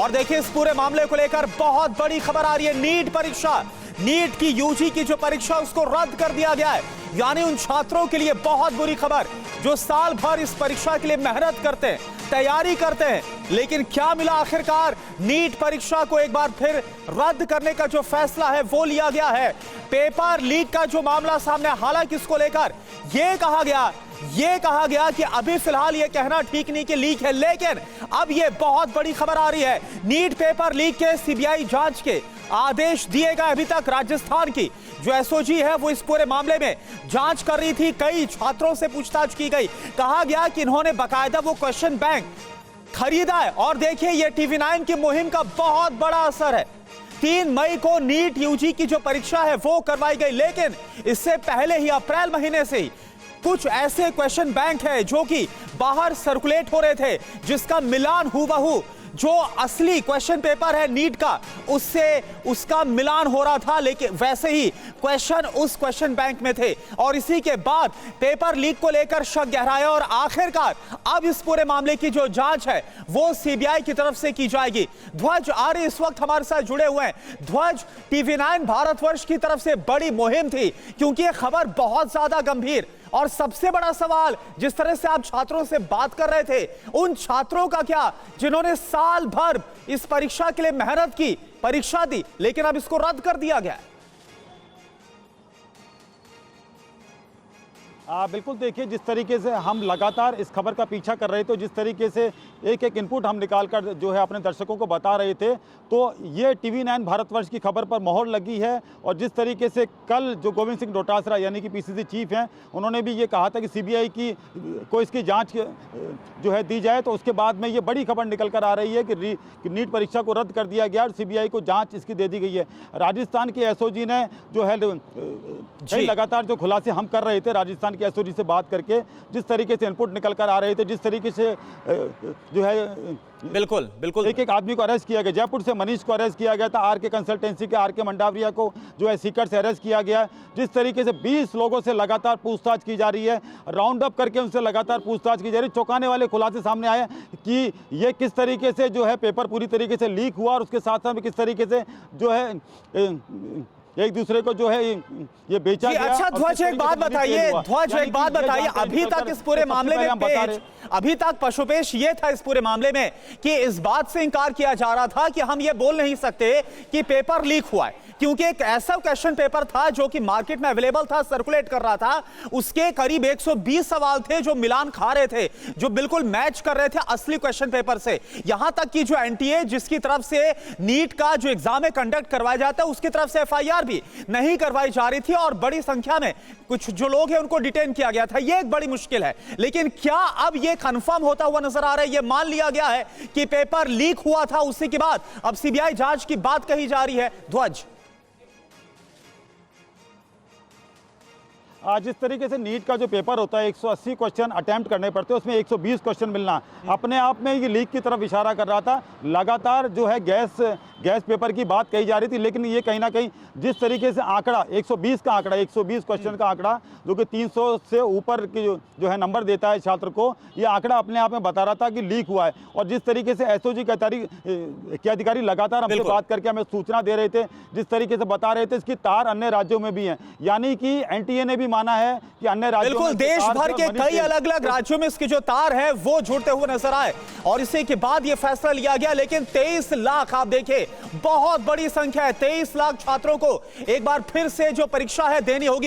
और देखिए इस पूरे मामले को लेकर बहुत बड़ी खबर आ रही है। नीट परीक्षा, नीट की यूजी की जो परीक्षा उसको रद्द कर दिया गया है। यानी उन छात्रों के लिए बहुत बुरी खबर जो साल भर इस परीक्षा के लिए मेहनत करते हैं, तैयारी करते हैं, लेकिन क्या मिला आखिरकार? नीट परीक्षा को एक बार फिर रद्द करने का जो फैसला है वो लिया गया है। पेपर लीक का जो मामला सामने, हालांकि इसको लेकर यह कहा गया कि अभी फिलहाल यह कहना ठीक नहीं कि लीक है, लेकिन अब यह बहुत बड़ी खबर आ रही है। नीट पेपर लीक के सीबीआई जांच के आदेश दिए गए। अभी तक राजस्थान की जो एसओजी है वो इस पूरे मामले में जांच कर रही थी। कई छात्रों से पूछताछ की गई। कहा गया कि इन्होंने बाकायदा वो क्वेश्चन बैंक खरीदा है। और देखिए ये टीवी9 की मुहिम का बहुत बड़ा असर है। 3 मई को नीट यूजी की जो परीक्षा है वो करवाई गई, लेकिन इससे पहले ही अप्रैल महीने से ही कुछ ऐसे क्वेश्चन बैंक है जो कि बाहर सर्कुलेट हो रहे थे, जिसका मिलान हूबहू जो असली क्वेश्चन पेपर है नीट का उससे उसका मिलान हो रहा था, लेकिन वैसे ही क्वेश्चन उस क्वेश्चन बैंक में थे। और इसी के बाद पेपर लीक को लेकर शक गहराया और आखिरकार अब इस पूरे मामले की जो जांच है वो सीबीआई की तरफ से की जाएगी। ध्वज आर्य इस वक्त हमारे साथ जुड़े हुए हैं। ध्वज, टीवी9 भारतवर्ष की तरफ से बड़ी मुहिम थी क्योंकि यह खबर बहुत ज्यादा गंभीर और सबसे बड़ा सवाल, जिस तरह से आप छात्रों से बात कर रहे थे, उन छात्रों का क्या जिन्होंने साल भर इस परीक्षा के लिए मेहनत की, परीक्षा दी, लेकिन अब इसको रद्द कर दिया गया है। बिल्कुल, देखिए जिस तरीके से हम लगातार इस खबर का पीछा कर रहे थे, जिस तरीके से एक एक इनपुट हम निकालकर जो है अपने दर्शकों को बता रहे थे, तो ये टीवी9 भारतवर्ष की खबर पर मोहर लगी है। और जिस तरीके से कल जो गोविंद सिंह डोटासरा यानी कि पीसीसी चीफ हैं, उन्होंने भी ये कहा था कि सीबीआई को इसकी जांच जो है दी जाए, तो उसके बाद में ये बड़ी खबर निकल कर आ रही है कि नीट परीक्षा को रद्द कर दिया गया और सीबीआई को जाँच इसकी दे दी गई है। राजस्थान के एसओजी ने जो है लगातार जो खुलासे हम कर रहे थे राजस्थान के एसओजी से बात करके, जिस तरीके से इनपुट निकल कर आ रहे थे, जिस तरीके से जो है बिल्कुल एक आदमी को अरेस्ट किया गया। जयपुर से मनीष को अरेस्ट किया गया था, आरके कंसल्टेंसी के आरके मंडावरिया को जो है सीकर से अरेस्ट किया गया। जिस तरीके से 20 लोगों से लगातार पूछताछ की जा रही है, राउंड अप करके उनसे लगातार पूछताछ की जा रही है। चौंकाने वाले खुलासे सामने आए कि ये किस तरीके से जो है पेपर पूरी तरीके से लीक हुआ और उसके साथ साथ किस तरीके से जो है एक दूसरे को जो है ये बेचा गया। अच्छा ध्वज एक बात बताइए, अभी तक इस पूरे मामले में अभी तक पशुपेश ये था इस पूरे मामले में कि इस बात से इनकार किया जा रहा था कि हम ये बोल नहीं सकते कि पेपर लीक हुआ है, क्योंकि एक ऐसा क्वेश्चन पेपर था जो कि मार्केट में अवेलेबल था, सर्कुलेट कर रहा था। उसके करीब 120 सवाल थे जो मिलान खा रहे थे, जो बिल्कुल मैच कर रहे थे असली क्वेश्चन पेपर से। यहां तक कि जो एनटीए जिसकी तरफ से नीट का जो एग्जाम कंडक्ट करवाया जाता है उसकी तरफ से एफआईआर भी नहीं करवाई जा रही थी और बड़ी संख्या में कुछ जो लोग हैं उनको डिटेन किया गया था। यह एक बड़ी मुश्किल है, लेकिन क्या अब यह कंफर्म होता हुआ नजर आ रहा है, यह मान लिया गया है कि पेपर लीक हुआ था, उसी के बाद अब सीबीआई जांच की बात कही जा रही है? ध्वज, जिस तरीके से नीट का जो पेपर होता है 180 क्वेश्चन अटेम्प्ट करने पड़ते हैं, उसमें 120 क्वेश्चन मिलना अपने आप में ये लीक की तरफ इशारा कर रहा था। लगातार जो है गैस पेपर की बात कही जा रही थी, लेकिन ये कहीं ना कहीं जिस तरीके से आंकड़ा 120 का आंकड़ा, 120 क्वेश्चन का आंकड़ा जो कि 300 से ऊपर की जो है नंबर देता है छात्र को, ये आंकड़ा अपने आप में बता रहा था कि लीक हुआ है। और जिस तरीके से एसओजी के अधिकारी लगातार हमसे बात करके हमें सूचना दे रहे थे, जिस तरीके से बता रहे थे इसकी तार अन्य राज्यों में भी हैं, यानी कि एनटीए ने भी माना है कि अन्य राज्यों बिल्कुल देश भर के कई अलग अलग राज्यों में इसकी जो तार है वो जुड़ते हुए नजर आए और इसी के बाद ये फैसला लिया गया। लेकिन 23 लाख, आप देखें बहुत बड़ी संख्या है, 23 लाख छात्रों को एक बार फिर से जो परीक्षा है देनी होगी।